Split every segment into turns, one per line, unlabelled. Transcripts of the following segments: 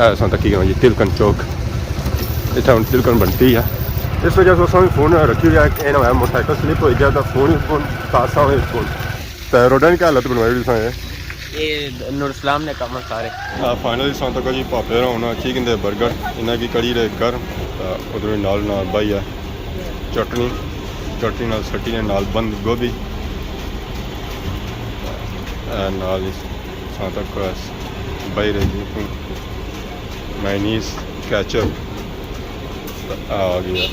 ऐसा तक जी तिलकन चौक इतना हम तिलकन बनती है इस वजह से असें फोन रखी हुई है कि ना मोटरसाइकिल स्लिप हो जाए तो फोन ही फोन पासा हो फोन तो रोडा की क्या हालत बनवाई तुसें
ये नूरइस्लाम ने कम सारे
फाइनली सन तक जी भापे होना की कहते बर्गर इन्हें की कड़ी रहे गर्म तो उधर नाल भाई है चटनी चटनी नाल सट्टी ने नाल बंद गोभी नाल सन तक भाई रही मैनीस कैचअप आ गया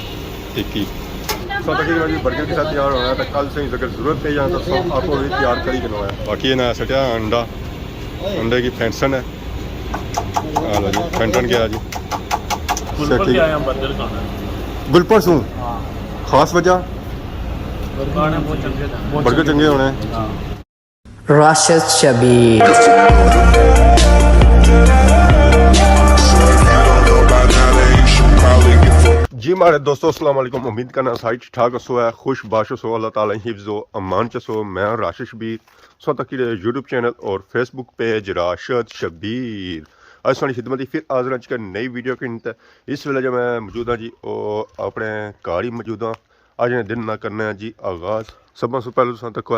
टिक्की सौ तक बर्गर के साथ तैयार होना है तो कल से अगर ज़रूरत पे जाए तो आपको भी तैयार करी देना है बाकी ना सटिया अंडा अंडे की फेंसन है लो जी फेंटन गया जी गुलपर सूँ खास वजह बर्गर चंगे होने
Rashid Shabir
जी मारे दोस्तों अस्सलाम वालेकुम उम्मीद करना सारी ठीक ठाक सो है खुश बाश सो अल्लाह ताला हिफ्ज़ो अमान च सो मैं राशिद शबीर सो तक यूट्यूब चैनल और फेसबुक पेज राशिद शबीर आज सारी खिदमत फिर हाजिर आज नई वीडियो के इस वेले जो मैं मौजूद हाँ जी अपने घर ही मौजूद हाँ अज दिन ना करना है जी आगाज़ सब से पहले तुम तक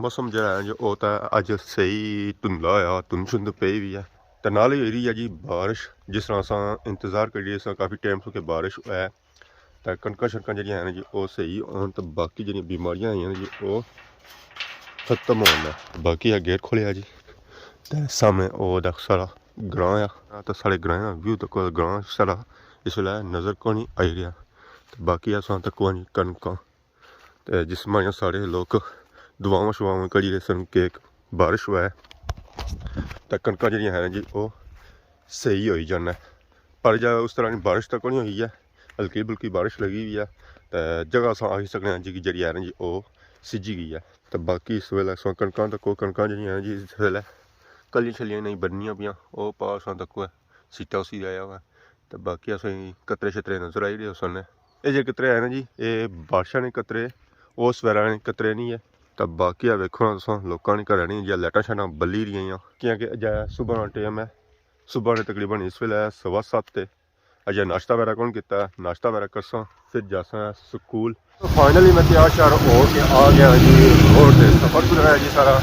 मौसम जो है जो होता है अज सही धुंधला होया धुंध शुंध पई भी है तो नाल ही रही है जी बारिश जिस तरह अस इंतज़ार करिए काफ़ी टाइम तो बारिश है तो कणक शनक जी जी वो सही होन तो बाकी जी बीमारियां आई जी वो खत्म होना बाकी है गेट खोलिया जी तो सामने वो सारा ग्रां आ तो साढ़े ग्रां व्यू तक ग्रां सारा इस वे नज़र को नहीं आई रहा तो बाकी अस तक जी कणक तो जिसमें सारे लोग दुआवां शुआवां करी रहे सन कि बारिश हुआ है तो कणक जी जी वो सही हो जाना पर जब उस तरह की बारिश तक नहीं हुई है हल्की बुल्की बारिश लगी हुई है तो जगह अस आखी सकते हैं जी कि जी है जी वो सिजी गई है तो बाकी इस वेले कणक तक कणक जी जी इस वेले कलियां छलियां नहीं बननियां पियां वो पास तक सीटा उसी आया हुआ तो बाकी असें कतरे छतरे नज़र आई रहे सन ये जो कतरे है ना जी ये बारिशा ने कतरे उस सवेरा ने कतरे नहीं है तो बाकी वेखो ना तुम लोगों ने घर नहीं जो लाइटां शाइटां बली रही क्योंकि अज सुबह का टाइम है सुबह ने तकरीबन इस वेले 7:15 अजय नाश्ता वगैरह कौन किया नाश्ता वगैरह करसा फिर जासा स्कूल तो फाइनली मैं तैयार श्यार हो के आ गया जी रोड से सफ़र शुरू है जी सारा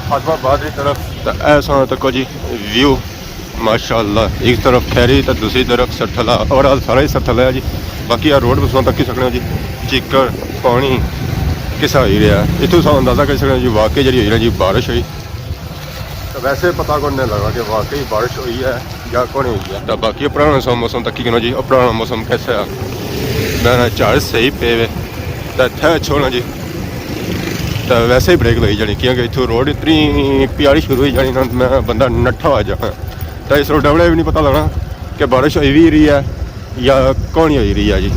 खदीमाबाद की तरफ तो ऐसा तक जी व्यू माशाअल्लाह एक तरफ खैरी तो दूसरी तरफ सरथला ओवरऑल सारा ही सरथला है जी बाकी यार रोड पर तक ही सकते जी चिक्कड़ पानी किसा हो रहा है इतों सौ अंदाज़ा कर सकते जी वाकई जी हुई जी बारिश हुई तो वैसे पता को नहीं लगा कि वाकई बारिश हुई है या कौन हुई है तो बाकी पुराना मौसम तक कहना जी पुराना मौसम कैसा है मैं झाड़ सही पे वे तो इतना छोड़ना जी तो वैसे ही ब्रेक लगी जानी क्योंकि इतों रोड इतनी प्यारी शुरू हो जानी ना मैं बंदा नट्ठा आ जाना तो इस रोड वाले भी नहीं पता लगना कि बारिश हुई भी रही है या कौन हो रही है जी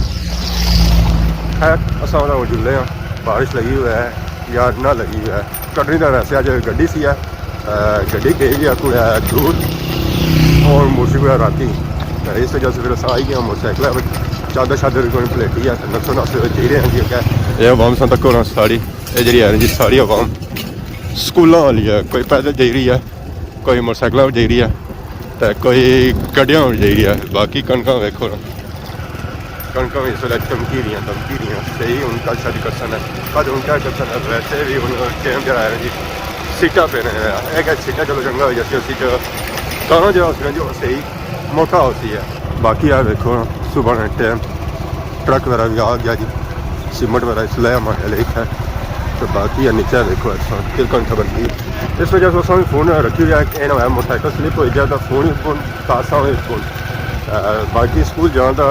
खैर असा जुले हाँ बारिश लगी हुई है या ना लगी हुई है कटनी का वैसे अज गड्डी सी है गड्डी गई भी कुछ दूर और मोटरसाइकिल हुआ राती इस वजह से फिर अस आई गए मोटरसाइकिल चादर शादर कोई पलेटी है नसो नस जी रहे हैं जी अगर ये अवाम सन तक होना सारी ये जी है जी सारी अवाम स्कूलों वाली है कोई पैदल जा रही है कोई मोटरसाइकिल पर जा रही है तो कोई गड्डियां पर जा रही है बाकी कणक वेखो ना कणक भी इस वे चमकी रही सही हूँ कल शादी कर सकना कल हूँ क्या कर सकना वैसे भी हूँ टाइम जरा है जी सीटा पे है सीटा चलो चंगा हो जाती सीट गाना जो जो सही मोटा होती है बाकी यार देखो सुबह टाइम ट्रक वगैरह भी आ गया जी सीमेंट वगैरह इसलिए हमारे लिए है तो बाकी यार नीचे देखो तिलकन खबर की इस वजह से असें फोन रखी हुई है कि ना मोटरसाइकिल स्लिप हो जाए तो फोन ही फोन पासा हो फोन बाकी स्कूल जाना तो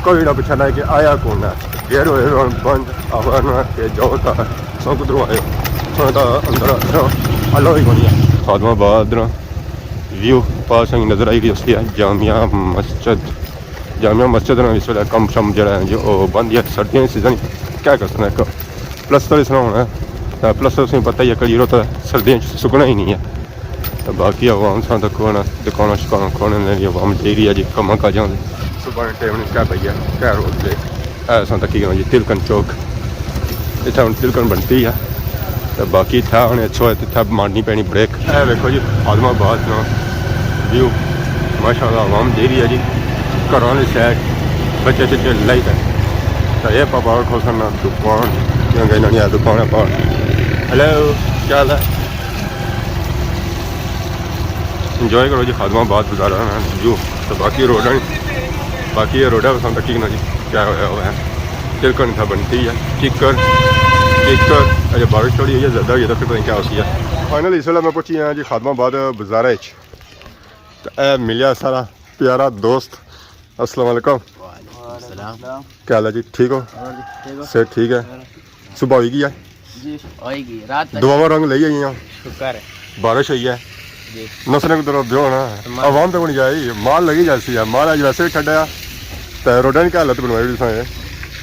कोई ना पूछना है कि आया कौन है गेर हो बंद आवाना के जाओ तो सौ कुदरों आए तो अंदर अलो ही कोनी है खदीमाबाद व्यू पास नज़र आई रही उसकी जामिया मस्जिद ना इस वे कम शम जरा है जो बंद है सर्दियों की सीजन क्या कर सकते एक प्लस्तर इसना होना है तो प्लस्तर तुम्हें पता ही है कई तो सर्दियों सुकना ही नहीं है तो बाकी आवाम सा तक दुकाना शुकाना खोने आवाम जा रही है जी कम काजा सुबह टाइम क्या पई है क्या रोड से ऐसा तक कहना जी तिलकन चौक इतना हम तिलकन बनती है तो बाकी था हमने अच्छो है इतना मारनी पैनी ब्रेक है देखो जी खदीमाबाद ना व्यू माशाल्लाह आवाम दे रही है जी घरों वाली साइड बच्चे बच्चे लाई है तो ये पापा खोलना दुकान क्योंकि इन्होंने दुकान है पार हेलो क्या हाल है इंजॉय करो जी खादमाबाद बाजार जो तो बाकी रोड बाकी ये रोडा पसंद तक ना जी क्या होया हुआ है चिरकर नहीं था बनती है चिकर अजय बारिश थोड़ी हुई है ज़्यादा हुई है तो फिर पता नहीं क्या होती है फाइनल इस वेले मैं पहुंची हाँ जी खादमाबाद बाजार तो मिलिया सारा प्यारा दोस्त अस्सलाम वालेकुम क्या हाल है जी ठीक हो से ठीक है सुबह होगी है
जी रात
दुआवा रंग ले आई हैं
शुक्र है
बारिश हुई है नसने को तरफ जो होना आवाम तो बनी जाए माल लगी जैसी है माल अज वैसे भी ठंडा तो रोडा की क्या हालत बनवाई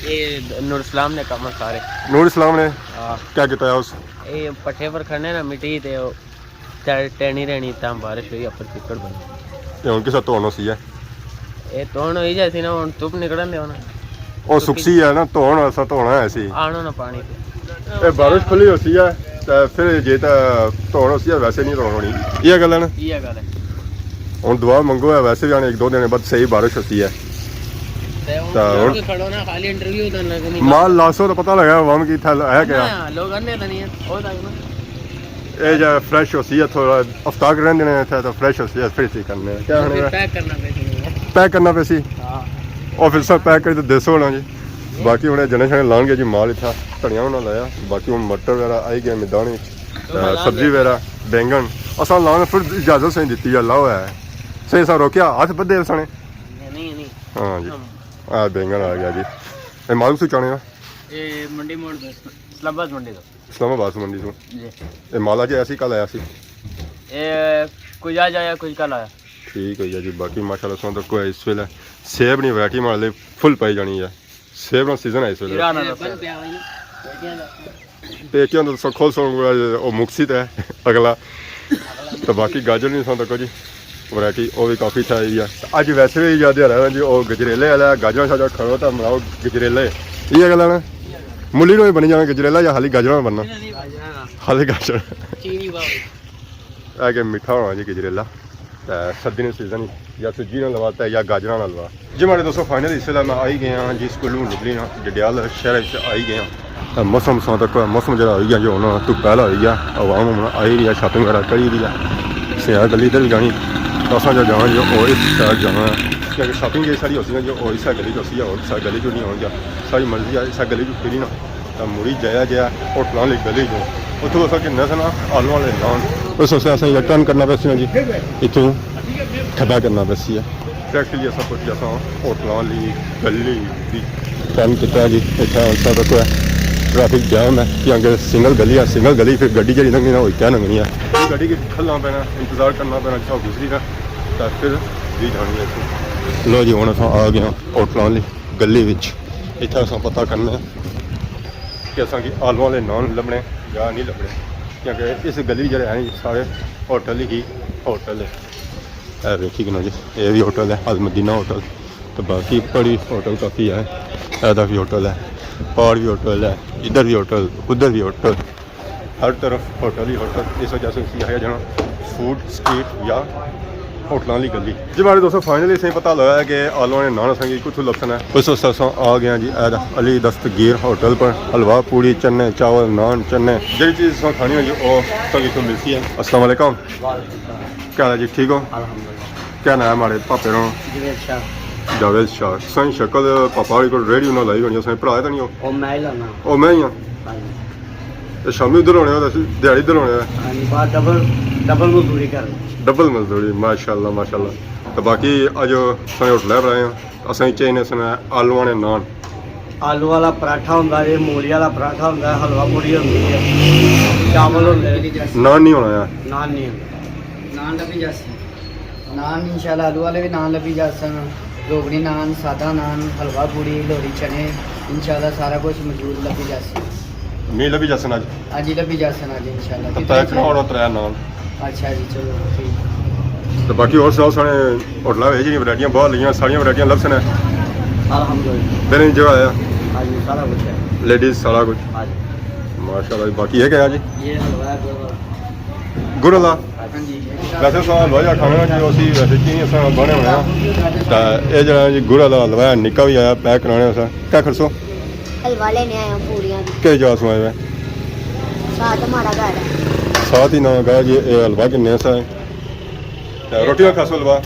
ये नूर इस्लाम ने काम सारे
नूर इस्लाम ने क्या किया उस
ये पट्ठे पर खड़ने ना मिट्टी ते टेनी रहनी तम बारिश हुई अपर चिकड़ बनी
उनके साथ धोना सी है
ये तोड़ हुई जैसी ना हुन धुप निकलन दे ना
ਉਹ ਸੁੱਕੀ ਹੈ ਨਾ ਧੋਣ ਵਾਸਤਾ ਧੋਣਾ ਹੈ ਸੀ
ਆਣੋ ਨਾ ਪਾਣੀ
ਇਹ ਬਾਰਿਸ਼ ਖੁੱਲੀ ਹੋਈ ਹੈ ਤਾਂ ਫਿਰ ਜੇ ਤਾਂ ਧੋਣ ਹੋਈ ਹੈ ਵੈਸੇ ਨਹੀਂ ਧੋਣ ਹੋਣੀ ਇਹ ਗੱਲ ਹੈ ਨਾ
ਇਹ ਗੱਲ ਹੈ
ਹੁਣ ਦੁਆ ਮੰਗੋ ਹੈ ਵੈਸੇ ਜਾਣੇ ਇੱਕ ਦੋ ਦਿਨ ਬਾਅਦ ਸਹੀ ਬਾਰਿਸ਼ ਹੋती है
ਤਾਂ ਹੁਣ ਖੜੋ ਨਾ ਖਾਲੀ ਇੰਟਰਵਿਊ ਦਾ ਲੱਗਣੀ
ਮਾਲ ਲਾਸੋ ਤਾਂ ਪਤਾ ਲਗਾ ਵਮ ਕੀ ਥਾ ਹੈ ਕਿਆ
ਲੋਕ ਅੰਨੇ ਤਾਂ ਨਹੀਂ ਉਹ ਤਾਂ
ਇਹ ਜਾਂ ਫਰੈਸ਼ ਹੋती है थोड़ा हफ्ता रहने देने थे तो फ्रेश होती है फिर ठीक करने क्या होने पैक करना पे सी और फिर सब पैक करके देसो होना जी बाकी उन्हें जने शने लान गए जी माल इतना धनिया उन्हें लाया बाकी हूँ मटर वगैरह आई गए मैदान सब्जी वगैरह बैंगन असा लान फिर इजाजत सही दी है लाओ है सही सा रोकिया हाथ बदे सने हाँ जी हाँ बैंगन आ गया जी ये माल कुछ चाने
मंडी मोड़ इस्लामाबाद मंडी तो
इस्लामाबाद मंडी तो ये माल अज ऐसी कल आया सी
कुछ आज आया कुछ कल आया
ठीक है जी बाकी माशाल्लाह सोन तक इस वेले सेब नहीं वैरायटी मार ले फुल पाई जानी है सेब का सीजन है इस वेले पेटियां तो खोल सो मुक्सित है अगला तो बाकी गाजर नहीं सोन तक जी वैरायटी वो भी काफ़ी अच्छा आई है अज वैसे भी याद आ रहा है जी वो गजरेले वाला गाजर शाजर खड़ो तो बनाओ गजरेले ये गल है ना मुली में बनी जाना गजरेला या हाली गाजर में बनना हाली गाजर आगे मीठा होना जी गजरेला सर्दी ने सीजन या सूजी ना लवाता है या गाजर ना लवा जी हमारे दोस्तों फाइनल इस वेला मैं आई गया जी स्कूलों निकली हाँ डडियाल शहर आई गया मौसम सौ तक मौसम जरा हो गया जो होना तो पहला हो गया आवाम आई रही है शॉपिंग वगैरह करी रही है सियाह गली इधर भी जानी तो असा जो जाना जो और इस साइड जाना क्योंकि शॉपिंग ये सारी होती है जो और इस गली जो सी और इस गली जो नहीं होगी सारी मर्जी है इस गली जो फिरी ना तो मुड़ी जाया गया होटलों वाली गली जो उतो असा कि सना आलू वाले नान उस असें टर्न करना पैसी जी इतों खब्बा करना पैसी है एक्चुअली असा कुछ असा होटलों वाली गली भी टर्न किया जी इतना रखो है ट्रैफिक जाम है क्योंकि सिंगल गली फिर गड्डी जी लंघनी ना हो क्या लंघनी है गड्डी की खलना पैना इंतजार करना पैना अच्छा गुजरी का तो फिर भी जानी है लो जी हम अस आ गए होटलों वाली गली इतना अस पता करना कि असा कि आलू वाले नान लभने या नहीं लभने क्योंकि इस गली जो है सारे होटल ही होटल है देखी कि ना जी ये भी होटल है अल मदीना होटल तो बाकी बड़ी होटल काफ़ी है ऐदा भी होटल है और भी होटल है इधर भी होटल उधर भी होटल हर तरफ होटल ही होटल इस वजह से है जना फूड स्ट्रीट या होटलों वाली गली जी हमारे दोस्तों फाइनली सही पता लगा है कि आलू ने नान संगी कुछ लक्षण है उस वक्त आ गया जी अली दस्तगीर होटल पर हलवा पूड़ी चने चावल नान चने जी चीज़ खानी होगी वो संगी को मिलती है अस्सलाम वालेकुम क्या है जी ठीक हो क्या नाम है हमारे पापे नो जावेद शाह सही शक्ल पापा को रेडियो ना लाई होनी सही भरा तो नहीं हो मैं ही हाँ शामी उधर होने दिहाड़ी इधर होने डबल मजदूरी माशाल्लाह तो बाकी अज सही होटल पर आए हैं असें चेने सुना आलू ने नान
आलू वाला पराठा होंदा है मूली वाला पराठा होंदा है हलवा पूड़ी होंदी है चावल होंदे
नान नहीं होना है
नान नहीं होंदा नान लभी जासी नान इंशाल्लाह आलू वाले भी नान लभी जासन रोगनी नान सादा नान हलवा पूड़ी लोरी चने इंशाल्लाह सारा कुछ मौजूद लभी जासी
मी लभी जासन
आज लभी जासन आज इंशाल्लाह
तो पैक और त्रै नान
अच्छा जी चलो ठीक
तो बाकी और सौ सारे होटल है जी वैरायटियां बहुत लिया सारियां वैरायटियां लभसन है
अल्हम्दुलिल्लाह
दिन जगह है
आज सारा कुछ है
लेडीज सारा कुछ
आज
माशाल्लाह बाकी है क्या जी
ये हलवा है
ਗੁੜ ਵਾਲਾ
हाँ जी
ਵੈਸੇ ਸਾ ਹਲਵਾ ਜਿਹਾ ਖਾਣਾ ਜੀ ਅਸੀਂ ਵੈਸੇ ਕੀ ਅਸਾਂ ਬਣੇ ਹੋਏ ਆ ਤਾਂ ਇਹ ਜਿਹੜਾ ਜੀ ਗੁੜ ਵਾਲਾ ਹਲਵਾ ਹੈ, ਨਿੱਕਾ ਵੀ ਆਇਆ ਪੈਕ ਕਰਾਉਣੇ ਅਸਾਂ ਕਿਆ ਖਰਚੋ
हलवा लेने आए हैं पूरियां की
ਕਿ ਜਾ ਸਮਾਏ ਵੇ
साथ हमारा घर है
ਸਾਥ ਹੀ ਨਾ ਗਾ ਜੀ ਇਹ ਹਲਵਾ ਕਿੰਨੇ ਸਾ ਹੈ ਰੋਟੀ ਦਾ ਖਾਸੋ ਹਲਵਾ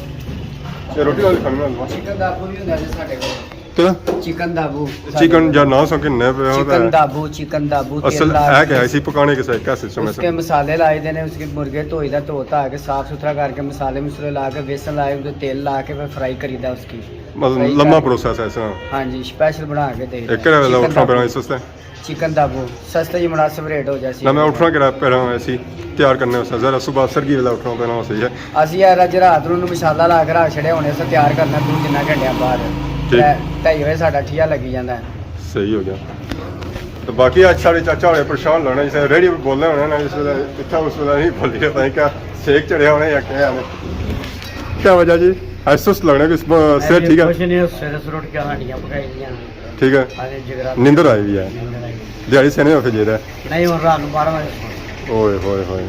ਇਹ ਰੋਟੀ ਨਾਲ ਖਾਣਾ ਹਲਵਾ
चिकन दाबू भी होता है साढ़े को
ਕਿਹੜਾ
चिकन दाबू
चिकन ਜਾਂ ਨਾ ਸੋ ਕਿੰਨੇ ਪਏ
चिकन दाबू चिकन दाबू
ਅਸਲ ਹੈ ਕਿ ऐसी पकाने के साथ क्या सिस्टम है
उसके मसाले लाए देने उसके मुर्गे धोई दा धोता आके साफ सुथरा करके मसाले मसूले ला के बेसन लाए उधर तेल ला के फिर फ्राई करीदा उसकी
मतलब लंबा प्रोसेस है ऐसा
हाँ जी स्पेशल बना के दे
एक करे वाला उठना पैना सस्ता
चिकन दाबू सस्ते ही मुनासिब रेट हो जासी
ना मैं उठना करा पैना ऐसी तैयार करने वास्ते जरा सुबह सरगी वाला उठना पैना सही है
ਅਸੀਂ ਯਾਰ ਅੱਜ ਰਾਤ ਨੂੰ ਮਸਾਲਾ ਲਾ ਕੇ ਰੱਖ ਛੜੇ ਹੋਣੇ ਸੇ ਤਿਆਰ ਕਰਨਾ ਤੂੰ ਜਿੰਨਾ ਘੰਟਿਆਂ ਬਾਅਦ ਢਾਈ ਵਜੇ ਸਾਡਾ ਠੀਆ ਲੱਗੀ ਜਾਂਦਾ
सही हो गया तो बाकी आज साढ़े चाचा होने परेशान होना जैसे रेडी बोलने होने ना जिस वेले इतना उस वेले नहीं बोल रहे भाई क्या सेक चढ़े होने या क्या है क्या वजह जी आज सुस्त लगने की सेहत ठीक है
ਕੁਛ ਨਹੀਂ ਸਵੇਰੇ ਸੁਰਟ ਕੇ ਹਾਂਡੀਆਂ ਪਕਾਈ ਦੀਆਂ
ठीक है
ਆਲੇ ਜਿਗਰਾ
नींदर आई हुई है दिहाड़ी से नहीं हो फिर जे रहा
ਨਹੀਂ ਹੁਣ ਰਾਤ ਨੂੰ 12 ਵਜੇ
ओए होए होए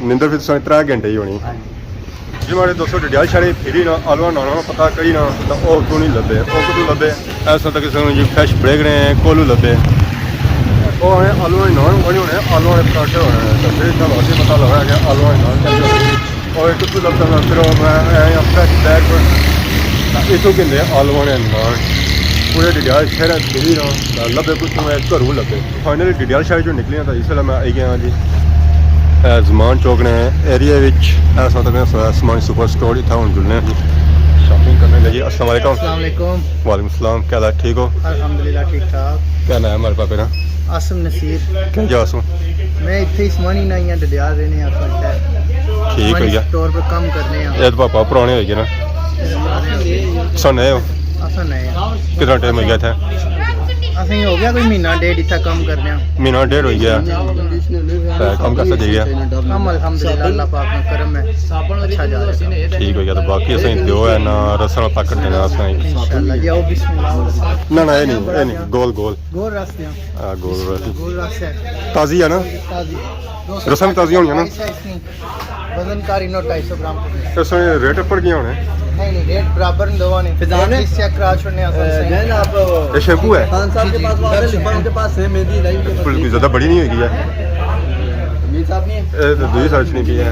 नींदर फिर 3 घंटे ही होनी जी हमारे दोस्तों डडियाल शारे फिरी ना आलवा ना पता करी ना तो वो क्यों नहीं लभे वो क्यों लभे ऐसा तक जी फ्रेश ब्रेक रहे हैं कोलू लभे वो है आलूआ नान बने होने आलूआ के पराठे होने हैं तो फिर इतना वासी पता लगा कि आलूआ नान और एक तो लभदा फिर मैं फ्रेश ब्रेक इतों कहते आलूआ ने नान पूरे डडियाल शहर फिरी ना लभे कुछ मैं घरों लभे फाइनली डडियाल शारे जो निकलियाँ तो इसलिए मैं आई गया जी ਜ਼ਮਾਨ ਚੌਕ ਨੇ ਏਰੀਆ ਵਿੱਚ ऐसा तक सामान सुपर स्टोर था हम जुड़ने शॉपिंग करने लगे। अस्सलाम वालेकुम।
अस्सलाम वालेकुम।
वालेकुम सलाम। क्या हाल है? ठीक हो?
अल्हम्दुलिल्लाह ठीक ठाक।
क्या नाम है हमारे पापे ना?
आसम नसीर।
क्या जासू?
मैं इतने समानी नहीं है डडियाल रहने आता है।
ठीक है यार।
स्टोर पर काम करने हैं।
ये तो पापा पुराने हो गए ना? सन है हो?
असा नहीं।
कितना टाइम हो गया था?
असें हो गया कोई महीना डेढ़ इतना काम करने हैं।
महीना डेढ़ हो गया। काम कैसा चल गया?
हम अल्हम्दुलिल्लाह अल्लाह पाक का करम है। अच्छा जा रहा है।
ठीक हो गया। तो बाकी असें दो है ना रसना ताकत देना असें
इंशाल्लाह जी आओ बिस्मिल्लाह।
ना ये नहीं गोल गोल
गोल रास्ते हैं।
हां गोल
गोल रास्ते हैं।
ताजी है ना?
ताजी।
रसम ताजी होनी है ना?
वजन कारी नो 250 ग्राम।
इसमें रेट ऊपर क्या होने?
नहीं रेट बराबर इन दोनों ने। फिजान है इससे करा छोड़ने जैन आप
ये शैम्पू है?
खान साहब के पास वाले लिफान के पास है मेहंदी लाई के
बिल्कुल ज़्यादा बड़ी नहीं होगी यार।
मीर साहब नहीं
ये तो दूसरी साइड से नहीं भी है।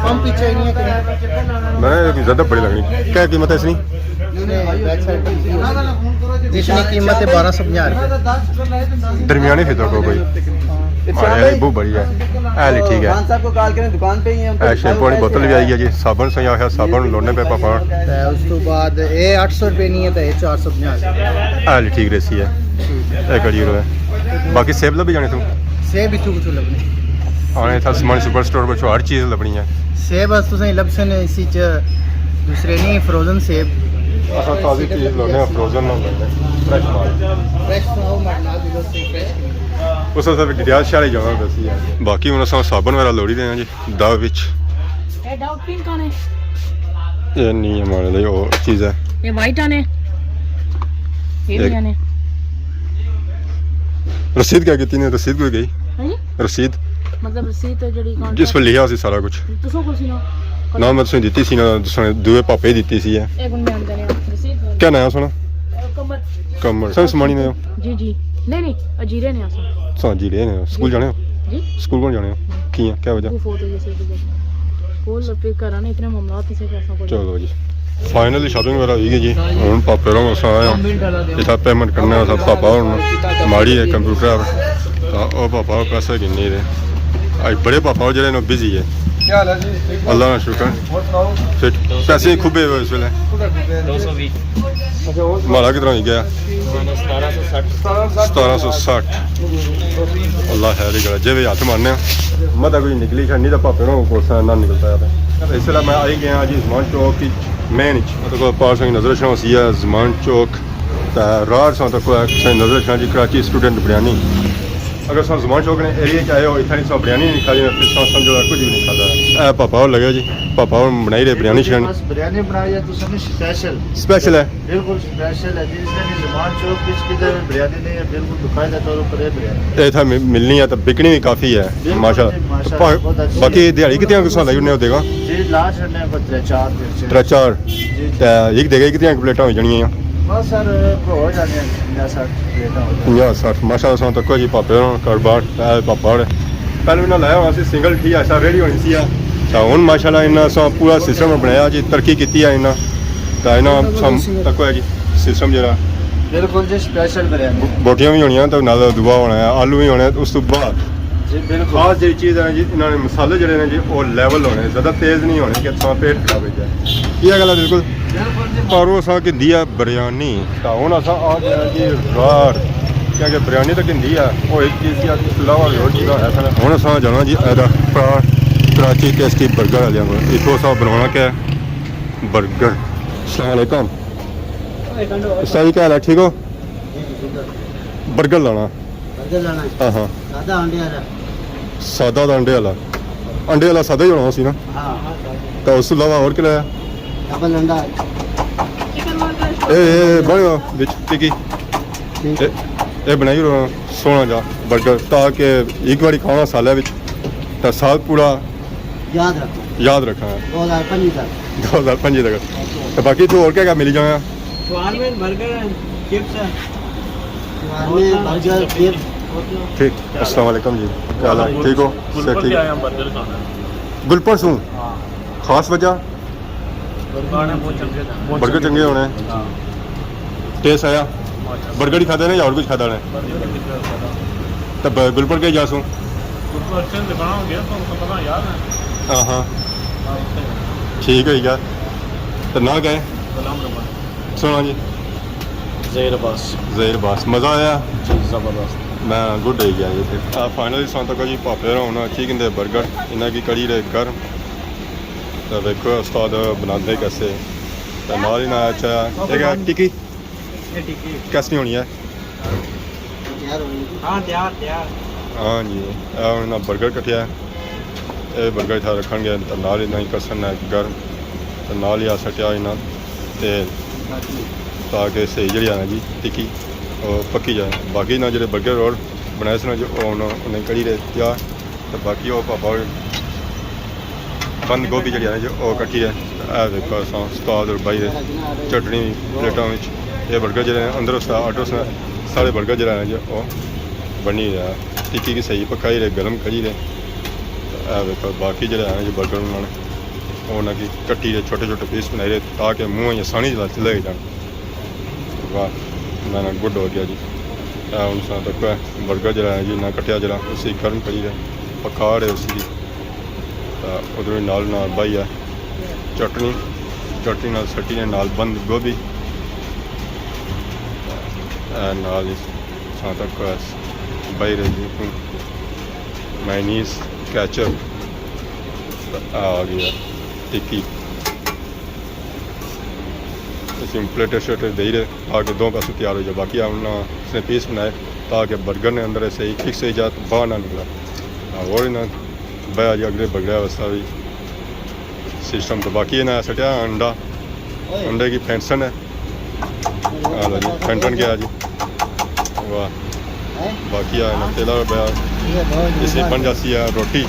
हम पीछे नहीं है कहीं।
मैं ज़्यादा बड़ी लगनी। क्या कीमत है इसकी?
इसकी कीमत है 1250
दरमियानी फिर को कोई बहुत बड़ी है। ऐल ठीक है।
खान साहब को कॉल करें दुकान पे ही है।
शैम्पू वाली बोतल भी आई है जी। साबुन से आया साबुन लोने पे पापा
उस तो बाद ये 800 रुपये नहीं है तो ये 450।
ऐल ठीक रहती है एक यूरो है। बाकी सेब लब भी जाने तू
सेब भी तू लभने
आने था सामान सुपर स्टोर पर हर चीज़ लभनी है।
सेब बस तुसें लभसन इसी च दूसरे नहीं फ्रोजन सेब
असां ताज़ी चीज़ लोने फ्रोजन ना लोने फ्रेश माल
फ्रेश तो मरना दिलो से फ्रेश
उस सब डिटेल शारे जाना दसी है। बाकी हुन असां साबन वगैरह लोड़ी दे जी दाव विच
ये डाउट पिन कौन है?
ये नहीं है हमारे लिए और चीज़ है।
ये वाइट आने ये भी आने
रसीद क्या कितनी रसीद कोई गई?
है जी?
रसीद
मतलब रसीद तो जड़ी कौन
जिस पर लिखा सी सारा कुछ
तुसो कुछ ना
ना मैं तुसें दित्ती सी ना तुसें दूए पापे दी सी है।
एक मिनट में आने देने रसीद
क्या नाम सुना?
कमर
कमर सब समानी ने
जी जी नहीं अजीरे ने आसा
सांजी ले ने स्कूल जाने हो?
जी
स्कूल कौन जाने हो? की है क्या वजह?
वो फोटो जैसे स्कूल पे कराने इतने मामलात से कैसा को
चलो जी फाइनली शॉपिंग वगैरह हो गई जी। हुन पापे रो असां आया इथा पेमेंट करने असां पापा हुन माड़ी है कंप्यूटर तो ओ पापा पैसे गिनने दे आज बड़े पापा जेह्ड़े न बिजी है। क्या हाल है जी? अल्लाह का शुक्र। फिर पैसे खूबे हुए इस वेले
220
हमारा कितना हो गया? 1760। अल्लाह खैर ही करे जे भी हाथ मारने मत कोई निकली नहीं तो पापे नो कोसा ना निकलता है। इसलिए मैं आई गया जी जमान चौक की मेन मतलब पास नजर छां सी है जमान चौक रार सा तक नजर छां जी कराची स्टूडेंट बिरयानी अगर सो जुबान शौक ने एरिया च आए हो इतना नहीं सो बिरयानी नहीं खाई फिर सो समझो कुछ भी नहीं खाता है पापा और लगे जी पापा और बनाई रहे बिरयानी शिरयानी
बस बिरयानी बनाई है तो सबने स्पेशल
स्पेशल है
बिल्कुल स्पेशल है जिसने जुबान चौक किस किधर बिरयानी नहीं है बिल्कुल दुकान तौर पर है बिरयानी
ये था मिलनी है तो बिकनी भी काफ़ी है माशा बाकी दिहाड़ी कितने गुस्सा लगी उन्हें देगा
जी लास्ट ने पर
3-4 एक देगा कितनी प्लेटा हो जानी है
बस सर हो जाने
50-60 माशा तो कोई जी पापे कारोबार पापा पहले उन्हें लाया हुआ सी सिंगल ठीक ऐसा रेडी होनी सी तो हूँ माशाल्लाह इन्ना सो पूरा सिस्टम बनाया जी तरक्की की है इन्ना तो इन्ना तक है जी सिस्टम जरा
बिल्कुल जी स्पेशल बिरयानी
बोटियां भी होनी तो नाल दुआ होना है आलू भी होने उस तो बाद
जी बिल्कुल
खास जी चीज़ है जी इन्होंने मसाले जड़े ने जी वो लेवल होने ज़्यादा तेज़ नहीं होने कि सो पेट खराब हो जाए ये गल है बिल्कुल और वो सा कि बिरयानी तो हूँ असा आ गया जी रार क्योंकि बिरयानी तो हिंदी है वो एक चीज़ की इस अलावा और चीज़ है हूँ असा जाना जी कराची टेस्टी बर्गर वाले को इतों असा बनाना क्या बर्गर अस्सलाम वालेकुम सही क्या हाल है ठीक हो बर्गर लाना हाँ हाँ सादा तो अंडे वाला सादा ही होना सी ना तो उस तो अलावा और क्या लाया बनो बिच टिकी ये बनाई सोना जा बर्गर ताकि एक बार खाना साल तो साल पूरा याद रखना है 2005 तक तो बाकी तो और क्या क्या मिली जाए ठीक अस्सलाम वालेकुम जी क्या हाल है ठीक हो ठीक गुलपर सूँ खास वजह बर्गर चंगे होने टेस्ट आया बर्गर ही खाता है या और कुछ खाता है तो गुलपर के जासूँ हाँ हाँ ठीक है यार तो ना गए सुना जी
ज़हीर
बास मज़ा आया
ज़बरदस्त
मैं गुड है गया ये फिर फाइनली सन तक जी पापे होना ठीक इंदे बर्गर इन्हें की कड़ी रहे गर्म तो देखो उस्ताद बनाते कैसे तो नाल ही ना अच्छा टिकी कैसी होनी है हाँ जी ना बर्गर कटिया ये बर्गर इतना रखा तो नाल ही ना ही कसन है गर्म तो नाल ही आ सटिया इन्ना तेल ताकि सही जी है जी टिक्की पक्की जाए बाकी ना जो बर्गर रोल बनाए सन जो उन्हें कड़ी रहे त्यार तो बाकी वो पापा बंद गोभी जी है जो कट्टी है देखो उस्ताद और भाई चटनी प्लेटों में ये बर्गर जो अंदर आटो सारे बर्गर जो है जो बनी रहा टिक्की की सही पकाई रहे गर्म करी रहे देखो बाकी जो है जो बर्गर उन्होंने उन्होंने की कट्टी रहे छोटे छोटे पीस बनाए रहे ताकि मुँह आसानी ले जाए वाह मैंने गुड हो गया जी हूँ तक बर्गर जो है जी ना कटिया जरा उसी गर्म करी रहे पका रहे उसकी उधर नाल भाई है चटनी नाल सटी ने नाल बंद गोभी नाल तक भाई रही जी मायनीस कैचअप आ गया टिक्की प्लेटर शेटर दे रहे ताकि दो पासों तैयार हो जाए बाकी उसने पीस बनाए ताकि बर्गर ने अंदर से ही फिक्स हो जाए तो बाहर ना निकला और ना बया जी अगले बगड़ा वस्ता भी सिस्टम तो बाकी ना सटिया अंडे की फेंसन है लो जी फेंटन क्या जी वाह बाकी ना तेला बया इसे बन जाती है रोटी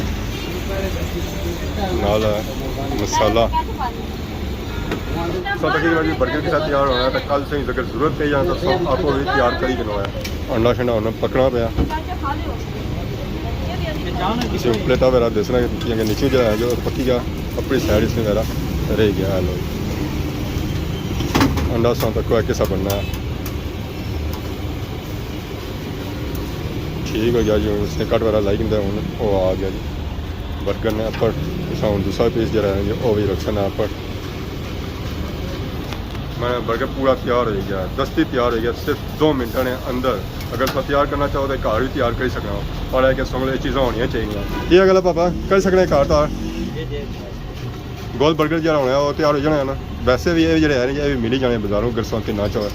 नाल मसाला बर्गर के साथ तैयार होना है तो कल से अगर जरूरत पे जाए तो सब आपको भी तैयार करी देना है अंडा शंडा होना पकना पाया इसे प्लेटा वगैरह दसना कि नीचे जो है जो पक्की गया अपनी साइड इसमें वगैरह रह गया है लो अंडा सा तक कैसा बनना है ठीक हो गया जी उसने कट वगैरह लाई दिता हूँ वो आ गया जी बर्गर ने अपर दूसरा पीस जो है वो भी रखना है अपर मैं बर्गर पूरा तैयार हो गया दस्ती तैयार हो गया सिर्फ 2 मिनट ने अंदर अगर तो तैयार करना चाहो तो घर भी तैयार कर सकना और है कि संगले चीज़ा होनी चाहिए ये गल पापा कर सकने घर तैयार गोल बर्गर जो होना वो तैयार हो जाना है ना वैसे भी ये जो है ये भी मिली जाने बाजारों अगर सौ ना चाहो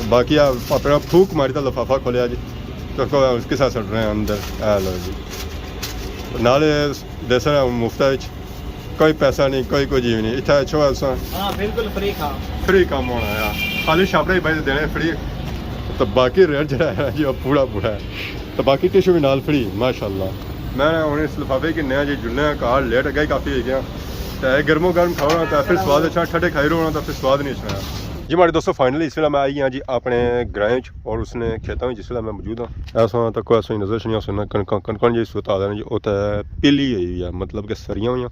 बाकी पापे फूक मारी तो लिफाफा खोलिया जी तो उसके साथ चल रहे हैं अंदर लो जी नाले दस मुफ्त कोई पैसा नहीं कोई कुछ भी नहीं इतना अच्छा
हाँ बिल्कुल
फ्री काम होना है खाली छापड़े भाई देने फ्री तो बाकी रेट जो है जी वो पूरा है तो बाकी टिशू भी नाल फ्री माशाल्लाह मैं हूँ इस लिफाफे की नया जी जुलने का लेट गए काफ़ी है तो गर्मो गर्म खाओ तो फिर स्वाद अच्छा ठंडे खाई रहो तो फिर स्वाद नहीं अच्छा जी हमारे दोस्तों फाइनली इस वेला मैं आई हाँ जी अपने ग्रां और उसने खेतों में जिस वेला मैं मौजूद हाँ ऐसा तक ऐसा नजर नहीं सुनना कनक जी सूरत आ जी वो तो पीली हुई है मतलब कि सरियां हुई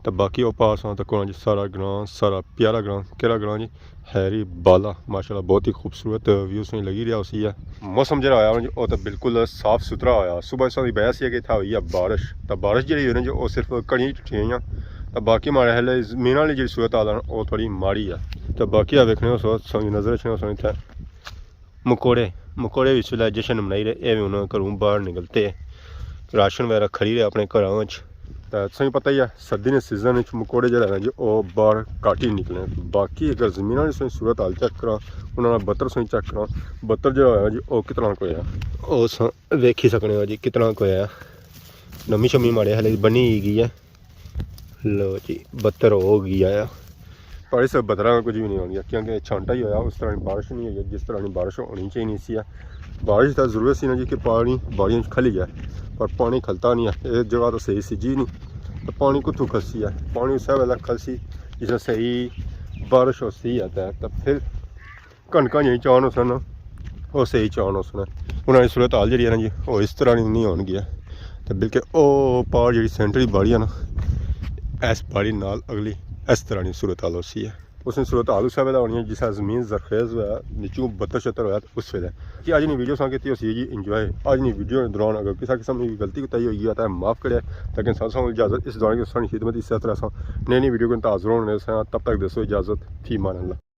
तो बाकी वो पास हाँ तक जी सारा ग्रां सारा प्यारा ग्रां केरा ग्रां जी हैरी बाला माशाल्लाह बहुत ही खूबसूरत व्यू सुनी लगी रहा उसी है मौसम जरा आया जी वो तो बिल्कुल साफ सुथरा आया सुबह इस बहस है कि इतना हुई है बारिश तो बारिश जी हुई जी वो सिर्फ कड़ियां टुटियां हुई तो बाकी मारे हले जमीन वाली जी सूरत आ वो थोड़ी माड़ी है तो बाकी आ वेखने समझ नजर अच्छे इतना मकोड़े भी इसलिए जश्न मनाई रहे ये भी उन्होंने घरों बाहर निकलते राशन वगैरह खरी रहे अपने घरों तो सही पता ही है सर्दी ने सीजन मकोड़े जो जी वो बाहर घट ही निकले बाकी अगर जमीन वाली सही सूरत हाल चेक करा उन्होंने बत्तर सही चेक करा बत्तर जो है जी वो कितना को है वेख ही सकने हो जी कितना को है नमी शमी माड़े हले बनी गई है लो जी बत्तर हो गई है पर इस बदरा में कुछ भी नहीं होनी क्योंकि छांटा ही होया उस तरह की बारिश नहीं हुई जिस तरह की बारिश होनी चाहिए नहीं सी बारिश तो जरूरत सी ना जी कि पानी बाड़ियों खली जाए पर पानी खलता नहीं है एक जगह तो सही सी जी नहीं तो पानी कुत्थों खलसी है पानी उस वेला खलसी जिस सही बारिश हो सी आता है तो फिर कनक जी चान उसन वो सही चान उसने उन्होंने सूरत हाल जी ना जी वो इस तरह नहीं होगी तो बिल्कुल वो पार जी सेंटर की बाड़ी है ना इस बाड़ी नाल अगली इस तरह की सूरत हाल उसी है उसने सूरत हाल उस वेला होनी है जिस जमीन जरखेज होया नीचों बत्तर शत्तर होया उस वेले कि अज वीडियो सा की जी इंजॉय अज वीडियो के दौरान अगर किसी किस्म की गलती कोताही हुई है तो माफ़ करे लेकिन साथ इजाज़त इस दौरान की खिदमत इस तरह से नई वीडियो को हाजिर होने तब तक दसो इजाज़त फी मान अल्लाह।